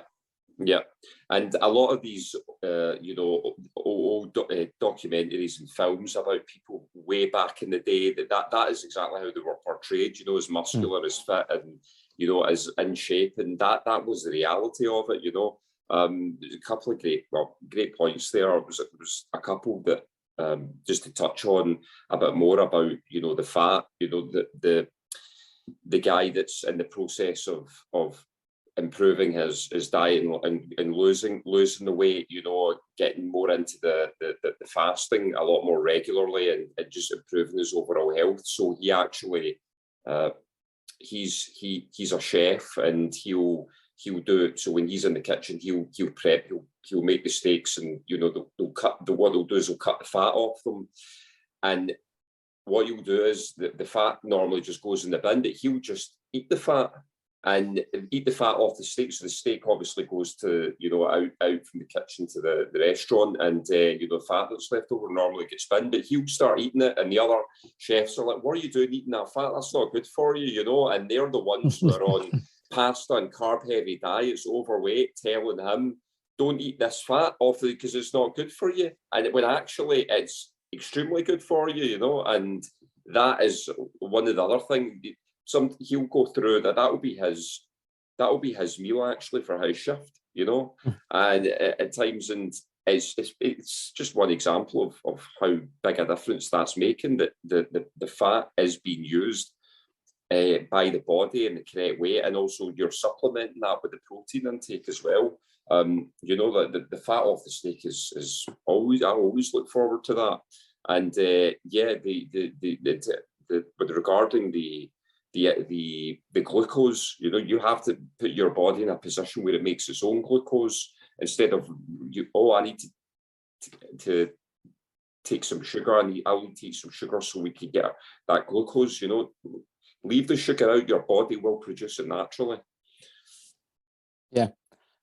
And a lot of these, old documentaries and films about people way back in the day, that is exactly how they were portrayed, as muscular, as fit, and, as in shape. And that was the reality of it, There's a couple of great points there. There was a couple that, just to touch on a bit more about, the fat, the guy that's in the process of improving his diet and losing the weight, getting more into the fasting a lot more regularly, and just improving his overall health. So he actually he's a chef, and he'll do it. So when he's in the kitchen, he'll prep, he'll make the steaks, and what they'll do is they'll cut the fat off them, and what you'll do is the fat normally just goes in the bin, but he'll just eat the fat off the steak. So the steak obviously goes to, out from the kitchen to the restaurant, and the fat that's left over normally gets binned, but he'll start eating it, and the other chefs are like, what are you doing eating that fat? That's not good for you, and they're the ones who are on pasta and carb heavy diets, overweight, telling him, don't eat this fat off because it's not good for you. And when actually it's extremely good for you, and that is one of the other things. He'll go through that will be his meal actually for his shift, and at times, and it's just one example of how big a difference that's making, that the fat is being used by the body in the correct way, and also you're supplementing that with the protein intake as well. That the fat off the steak is always, I always look forward to that. And but regarding the glucose, you have to put your body in a position where it makes its own glucose, instead of I need to take some sugar, I'll need to eat some sugar so we can get that glucose. Leave the sugar out, your body will produce it naturally. Yeah,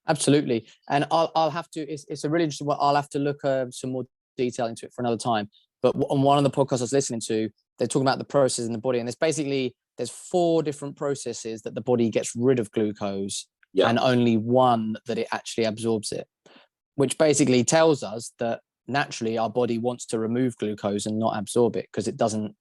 absolutely. And I'll have to, it's a really interesting one. I'll have to look some more detail into it for another time. But on one of the podcasts I was listening to, they're talking about the process in the body, and there's 4 different processes that the body gets rid of glucose, and only one that it actually absorbs it, which basically tells us that naturally our body wants to remove glucose and not absorb it, because it doesn't,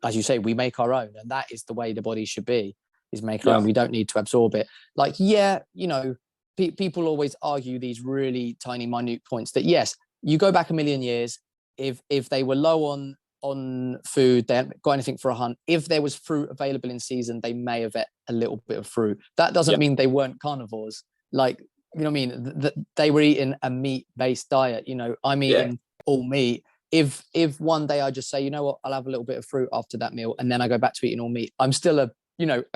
as you say, we make our own, and that is the way the body should be, is make our own. We don't need to absorb it. Like, people always argue these really tiny, minute points that, yes, you go back a million years, if they were low on on food, they haven't got anything for a hunt. If there was fruit available in season, they may have ate a little bit of fruit. That doesn't mean they weren't carnivores. Like, you know what I mean? They were eating a meat-based diet. You know, I'm eating all meat. If one day I just say, you know what, I'll have a little bit of fruit after that meal, and then I go back to eating all meat, I'm still a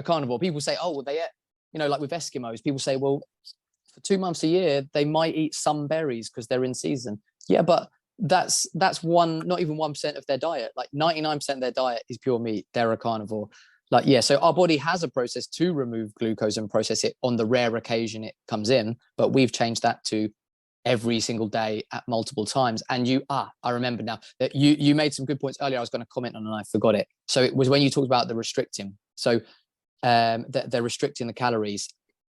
carnivore. People say, oh, well, they ate, you know, like with Eskimos, people say, well, for 2 months a year, they might eat some berries because they're in season. Yeah, but that's not even 1% of their diet. Like 99% of their diet is pure meat. They're a carnivore. Like, yeah, so our body has a process to remove glucose and process it on the rare occasion it comes in, but we've changed that to every single day at multiple times. And I remember now that you made some good points earlier. I was going to comment on and I forgot it. So it was when you talked about the restricting. So they're restricting the calories,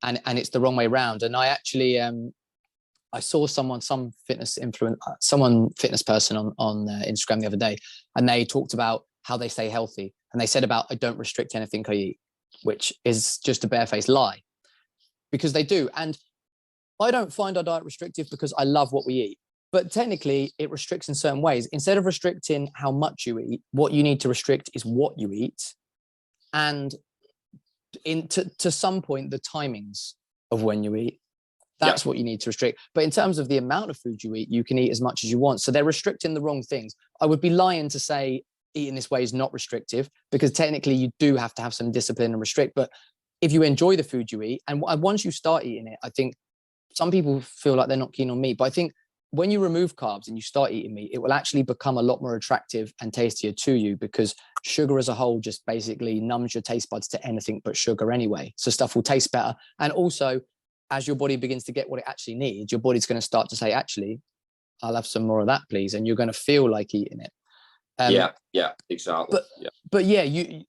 and it's the wrong way around. And I actually I saw some fitness person on Instagram the other day, and they talked about how they stay healthy, and they said about, I don't restrict anything I eat, which is just a barefaced lie, because they do. And I don't find our diet restrictive because I love what we eat, but technically it restricts in certain ways. Instead of restricting how much you eat, what you need to restrict is what you eat, and to some point the timings of when you eat. That's what you need to restrict. But in terms of the amount of food you eat, you can eat as much as you want. So they're restricting the wrong things. I would be lying to say eating this way is not restrictive, because technically you do have to have some discipline and restrict. But if you enjoy the food you eat, and once you start eating it, I think some people feel like they're not keen on meat, but I think when you remove carbs and you start eating meat, it will actually become a lot more attractive and tastier to you, because sugar as a whole just basically numbs your taste buds to anything but sugar anyway. So stuff will taste better. And also, as your body begins to get what it actually needs, your body's going to start to say, actually, I'll have some more of that, please. And you're going to feel like eating it. Exactly. But you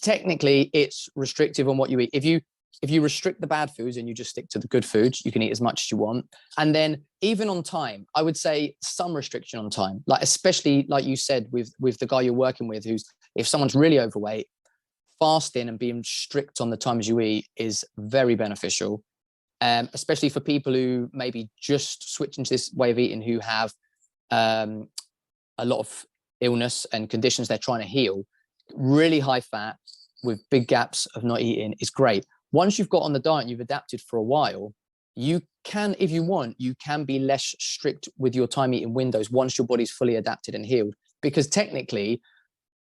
technically it's restrictive on what you eat. If you restrict the bad foods and you just stick to the good foods, you can eat as much as you want. And then even on time, I would say some restriction on time, like especially like you said with the guy you're working with, if someone's really overweight, fasting and being strict on the times you eat is very beneficial. Especially for people who maybe just switch into this way of eating, who have a lot of illness and conditions they're trying to heal. Really high fat with big gaps of not eating is great. Once you've got on the diet and you've adapted for a while, you can, if you want, you can be less strict with your time eating windows once your body's fully adapted and healed. Because technically,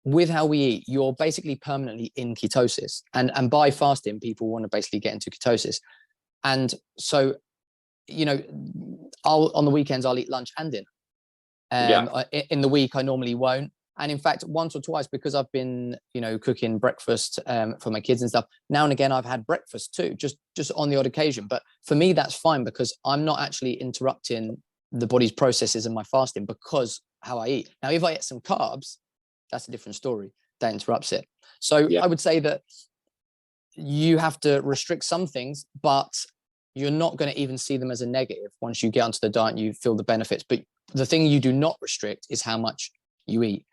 with how we eat, you're basically permanently in ketosis. And by fasting, people want to basically get into ketosis. And so, you know, on the weekends, I'll eat lunch and dinner. In the week, I normally won't. And in fact, once or twice, because I've been, you know, cooking breakfast for my kids and stuff, now and again, I've had breakfast too, just on the odd occasion. But for me, that's fine, because I'm not actually interrupting the body's processes in my fasting because how I eat. Now, if I eat some carbs, that's a different story. That interrupts it. So I would say that you have to restrict some things, but you're not going to even see them as a negative once you get onto the diet and you feel the benefits. But the thing you do not restrict is how much you eat.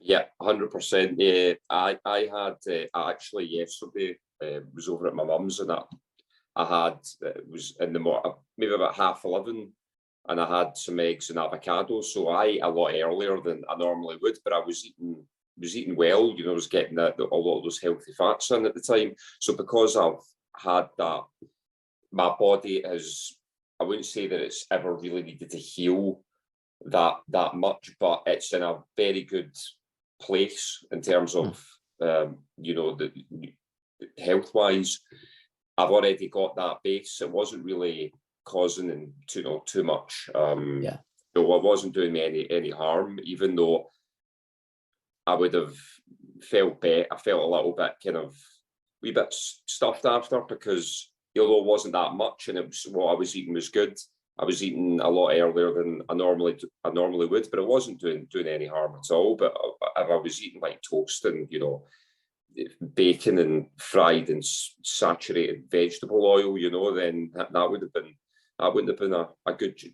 Yeah, 100%. Yeah, I had actually yesterday was over at my mum's, and I had it was in the morning, maybe about 11:30, and I had some eggs and avocado. So I ate a lot earlier than I normally would, but I was eating well. You know, I was getting a lot of those healthy fats in at the time. So because I've had that, my body has, I wouldn't say that it's ever really needed to heal that much, but it's in a very good place in terms of you know, the health wise. I've already got that base. It wasn't really causing too much. So it wasn't doing me any harm, even though I would have felt better. I felt a little bit kind of wee bit stuffed after, because although it wasn't that much and it was what I was eating was good, I was eating a lot earlier than I normally would, but it wasn't doing any harm at all. But if I was eating like toast and, you know, bacon and fried and saturated vegetable oil, you know, then that wouldn't have been a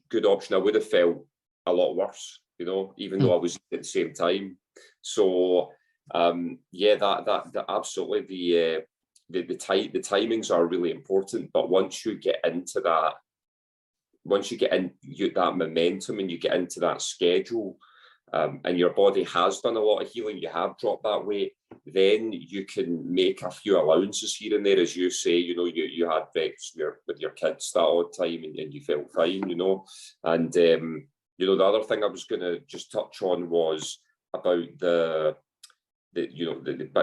good option. I would have felt a lot worse, you know, even though I was eating at the same time. So that absolutely, the timings are really important. But once you get into that momentum and you get into that schedule, and your body has done a lot of healing, you have dropped that weight, then you can make a few allowances here and there, as you say. You had breaks with your kids that odd time, and you felt fine, and the other thing I was going to just touch on was about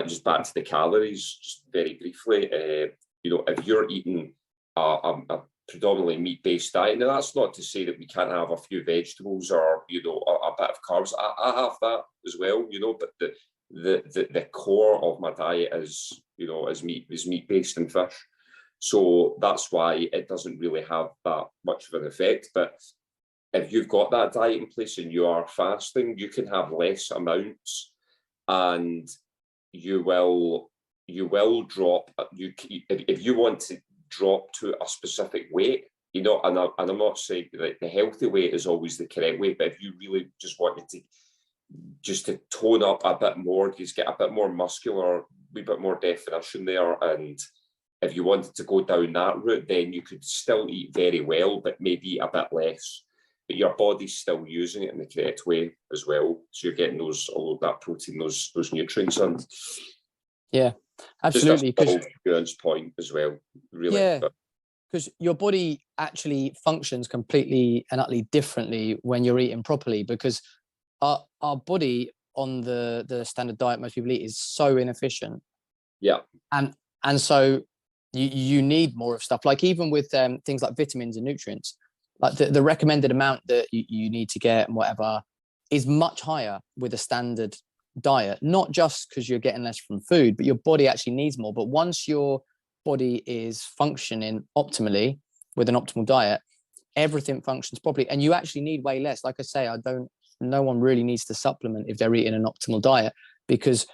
just back to the calories, just very briefly. If you're eating a predominantly meat-based diet, now that's not to say that we can't have a few vegetables or a bit of carbs. I have that as well, but the core of my diet is meat-based and fish. So that's why it doesn't really have that much of an effect. But if you've got that diet in place and you are fasting, you can have less amounts, and you will drop. If you want to drop to a specific weight, and I'm not saying that the healthy weight is always the correct weight, but if you really just wanted to tone up a bit more, just get a bit more muscular, a bit more definition there, and if you wanted to go down that route, then you could still eat very well, but maybe a bit less. But your body's still using it in the correct way as well. So you're getting all of that protein, those nutrients in. Yeah, absolutely. Because point as well, really. Yeah, because your body actually functions completely and utterly differently when you're eating properly, because our body on the standard diet most people eat is so inefficient. Yeah. And so you need more of stuff, like even with things like vitamins and nutrients, like the recommended amount that you need to get and whatever is much higher with a standard diet, not just because you're getting less from food, but your body actually needs more. But once your body is functioning optimally with an optimal diet, everything functions properly, and you actually need way less. Like I say, no one really needs to supplement if they're eating an optimal diet, because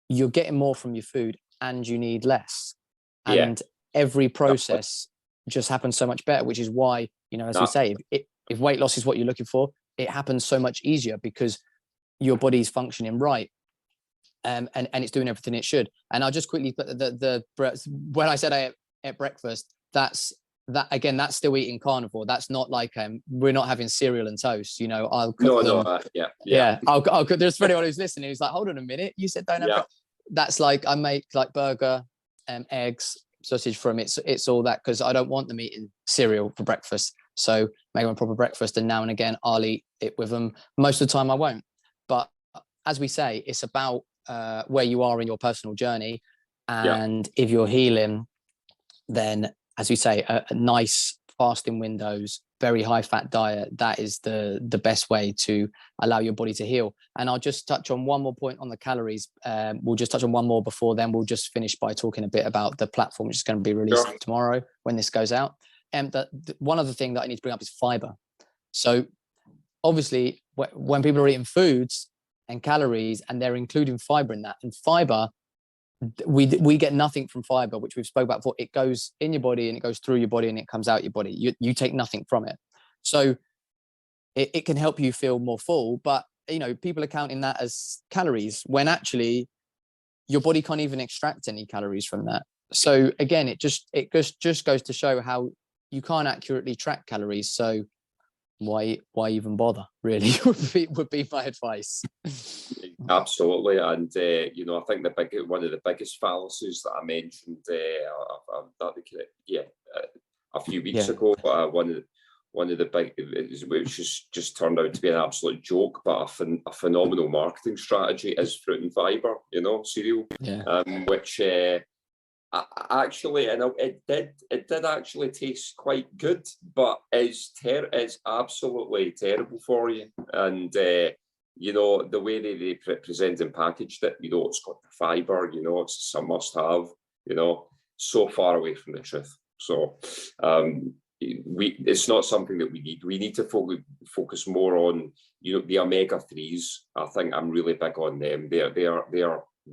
you're getting more from your food and you need less. And every process just happens so much better, which is why, as we say, if weight loss is what you're looking for, it happens so much easier because your body's functioning right, and it's doing everything it should. And I'll just quickly put when I said I ate breakfast, that's still eating carnivore. That's not like we're not having cereal and toast. I'll cook them. I'll cook. There's for anyone who's listening who's like, hold on a minute, you said don't have breakfast. That's like I make like burger, eggs, sausage from it. It's all that, because I don't want them eating cereal for breakfast. So make them a proper breakfast, and now and again I'll eat it with them. Most of the time I won't. But as we say, it's about where you are in your personal journey, and if you're healing, then as we say, a nice fasting windows, very high fat diet, that is the best way to allow your body to heal. And I'll just touch on one more point on the calories. We'll just touch on one more before then we'll just finish by talking a bit about the platform, which is going to be released tomorrow when this goes out. And one other thing that I need to bring up is fiber. So obviously when people are eating foods and calories and they're including fiber in that, and fiber, we get nothing from fiber, which we've spoke about before. It goes in your body and it goes through your body and it comes out your body. You take nothing from it. So it can help you feel more full, but people are counting that as calories when actually your body can't even extract any calories from that. So again, it just goes to show how you can't accurately track calories. So why even bother, really, would be my advice. Absolutely. And I think one of the biggest fallacies that I mentioned a few weeks ago, one of the big, which has just turned out to be an absolute joke, but a phenomenal marketing strategy, is fruit and fiber, cereal, which actually, and it did actually taste quite good, but it's absolutely terrible for you. And the way they present and packaged it, it's got the fiber, it's a must have, so far away from the truth. So it's not something that we need. We need to focus more on the omega-3s. I think I'm really big on them.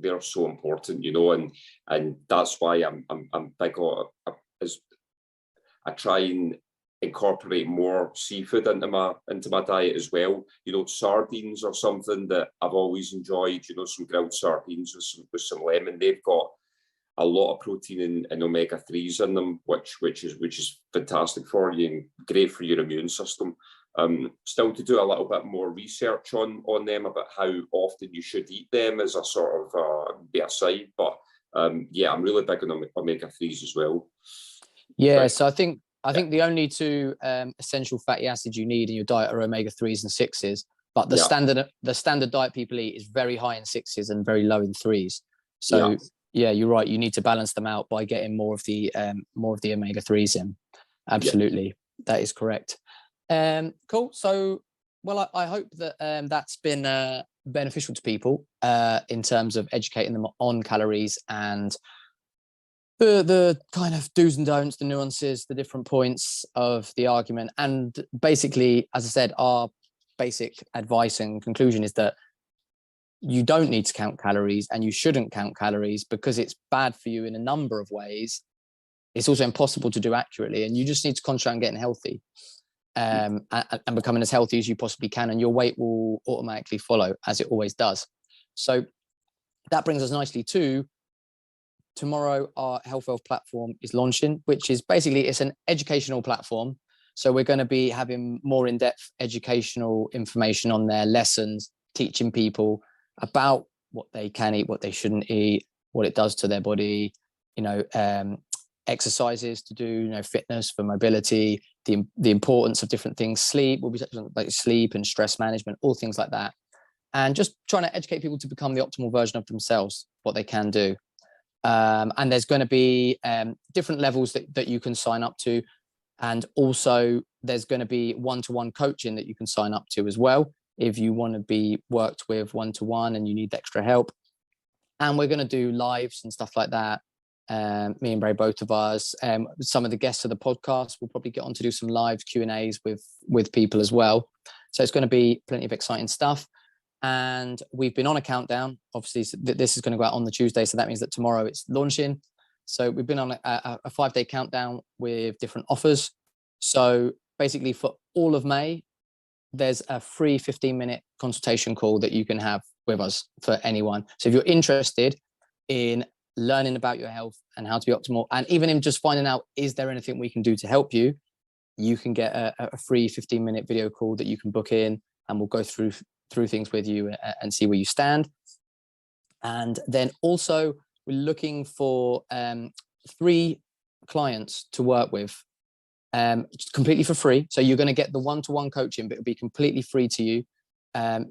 They're so important, and that's why I'm big on. I try and incorporate more seafood into my diet as well. Sardines are something that I've always enjoyed. Some grilled sardines with some lemon. They've got a lot of protein and omega-3s in them, which is fantastic for you and great for your immune system. Still to do a little bit more research on them about how often you should eat them as a sort of be a side. But yeah, I'm really big on omega-3s as well. Yeah, so I think the only two essential fatty acids you need in your diet are omega-3s and 6s. But the standard diet people eat is very high in 6s and very low in 3s. So yeah, you're right. You need to balance them out by getting more of the omega-3s in. Absolutely, that is correct. Cool. So, well, I hope that that's been beneficial to people in terms of educating them on calories and the kind of do's and don'ts, the nuances, the different points of the argument. And basically, as I said, our basic advice and conclusion is that you don't need to count calories and you shouldn't count calories because it's bad for you in a number of ways. It's also impossible to do accurately, and you just need to concentrate on getting healthy and becoming as healthy as you possibly can, and your weight will automatically follow, as it always does. So that brings us nicely to tomorrow. Our Health Wealth platform is launching, which is basically, it's an educational platform. So we're going to be having more in-depth educational information on their lessons, teaching people about what they can eat, what they shouldn't eat, what it does to their body, exercises to do, fitness for mobility, the importance of different things, sleep. We'll be touching on like sleep and stress management, all things like that. And just trying to educate people to become the optimal version of themselves, what they can do. And there's going to be different levels that you can sign up to. And also there's going to be one-to-one coaching that you can sign up to as well, if you want to be worked with one-to-one and you need extra help. And we're going to do lives and stuff like that. Me and Barry, both of us, some of the guests of the podcast will probably get on to do some live Q&As with people as well. So it's going to be plenty of exciting stuff. And we've been on a countdown. Obviously, this is going to go out on the Tuesday, so that means that tomorrow it's launching. So we've been on a 5-day countdown with different offers. So basically for all of May, there's a free 15-minute consultation call that you can have with us for anyone. So if you're interested in learning about your health and how to be optimal, and even in just finding out, is there anything we can do to help you, you can get a free 15-minute video call that you can book in, and we'll go through things with you and see where you stand. And then also we're looking for 3 clients to work with completely for free. So you're going to get the one-to-one coaching, but it'll be completely free to you.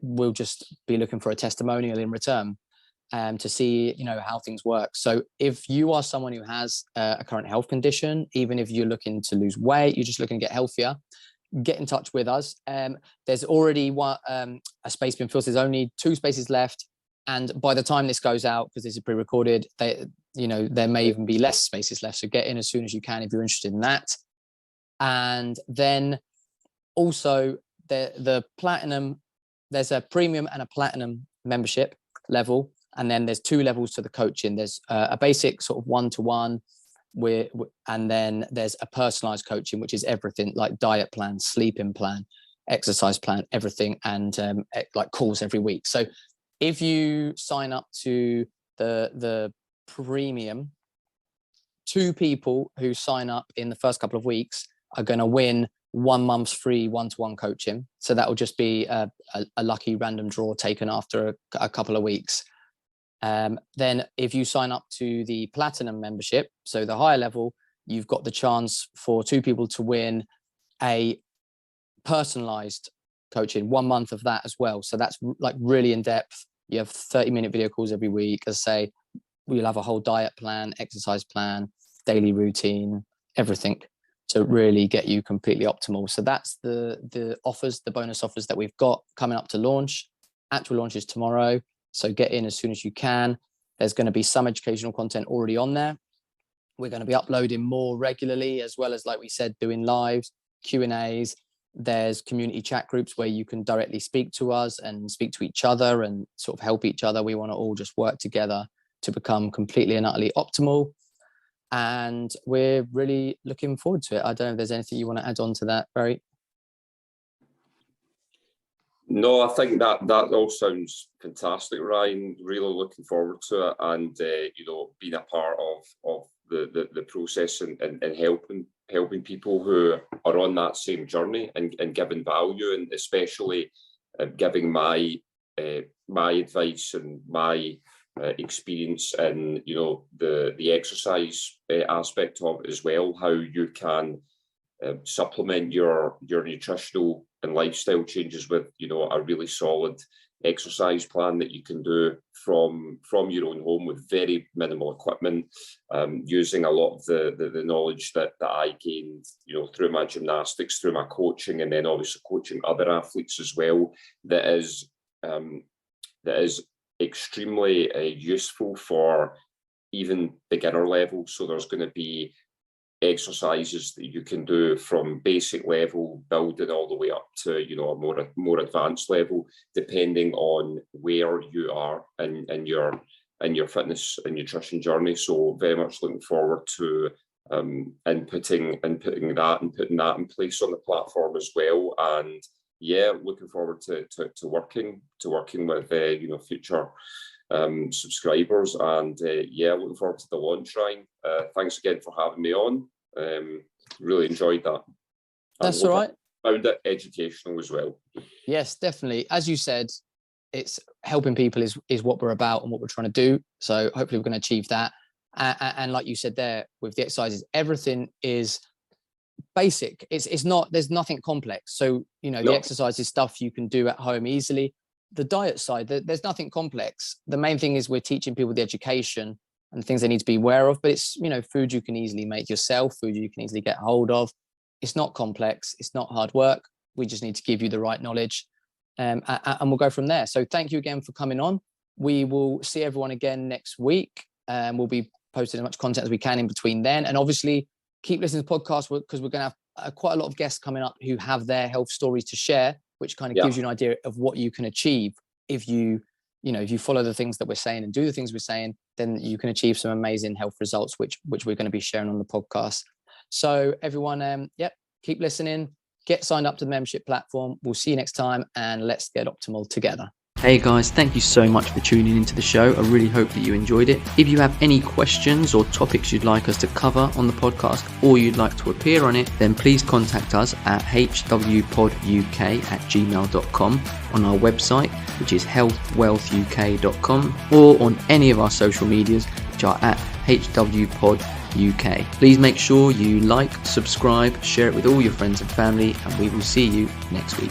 We'll just be looking for a testimonial in return to see, how things work. So if you are someone who has a current health condition, even if you're looking to lose weight, you're just looking to get healthier, get in touch with us. There's already a space been filled. There's only 2 spaces left. And by the time this goes out, because this is pre-recorded, there may even be less spaces left. So get in as soon as you can if you're interested in that. And then also the platinum, there's a premium and a platinum membership level. And then there's 2 levels to the coaching. There's a basic sort of one-to-one, and then there's a personalized coaching, which is everything like diet plan, sleeping plan, exercise plan, everything, and like calls every week. So if you sign up to the premium, 2 people who sign up in the first couple of weeks are going to win 1 month's free one-to-one coaching. So that will just be a lucky random draw taken after a couple of weeks. Then if you sign up to the platinum membership, so the higher level, you've got the chance for 2 people to win a personalized coaching, 1 month of that as well. So that's like really in depth. You have 30-minute video calls every week. As I say, we'll have a whole diet plan, exercise plan, daily routine, everything to really get you completely optimal. So that's the offers, the bonus offers that we've got coming up to launch. Actual launch is tomorrow. So get in as soon as you can. There's going to be some educational content already on there. We're going to be uploading more regularly, as well as, like we said, doing lives, Q&As. There's community chat groups where you can directly speak to us and speak to each other and sort of help each other. We want to all just work together to become completely and utterly optimal. And we're really looking forward to it. I don't know if there's anything you want to add on to that, Barry. No, I think that all sounds fantastic, Ryan. Really looking forward to it, and being a part of the process and helping helping people who are on that same journey and giving value, and especially giving my advice and my experience in, you know, the exercise aspect of it as well, how you can supplement your nutritional and lifestyle changes with, you know, a really solid exercise plan that you can do from your own home with very minimal equipment, using a lot of the knowledge that I gained, you know, through my gymnastics, through my coaching, and then obviously coaching other athletes as well. That is extremely useful for even beginner level. So there's going to be exercises that you can do from basic level, building all the way up to, you know, a more advanced level, depending on where you are in your fitness and nutrition journey. So very much looking forward to inputting that and putting that in place on the platform as well. And yeah, looking forward to working with you know, future subscribers, and yeah, looking forward to the launch, Ryan. Thanks again for having me on. Really enjoyed that. That's all right. Found it educational as well. Yes, definitely. As you said, it's helping people is what we're about and what we're trying to do. So hopefully we're going to achieve that. And like you said there, with the exercises, everything is basic. It's not, there's nothing complex. So, you know, the exercise is stuff you can do at home easily. The diet side, there's nothing complex. The main thing is we're teaching people the education and things they need to be aware of, but it's, you know, food you can easily make yourself, food you can easily get hold of. It's not complex. It's not hard work. We just need to give you the right knowledge, and we'll go from there. So thank you again for coming on. We will see everyone again next week, and we'll be posting as much content as we can in between then. And obviously keep listening to the podcast, because we're going to have quite a lot of guests coming up who have their health stories to share, which kind of gives you an idea of what you can achieve if you follow the things that we're saying and do the things we're saying. Then you can achieve some amazing health results, which we're going to be sharing on the podcast. So everyone, keep listening, get signed up to the membership platform. We'll see you next time, and let's get optimal together. Hey guys, thank you so much for tuning into the show. I really hope that you enjoyed it. If you have any questions or topics you'd like us to cover on the podcast, or you'd like to appear on it, then please contact us at hwpoduk@gmail.com, on our website, which is healthwealthuk.com, or on any of our social medias, which are at hwpoduk. Please make sure you like, subscribe, share it with all your friends and family, and we will see you next week.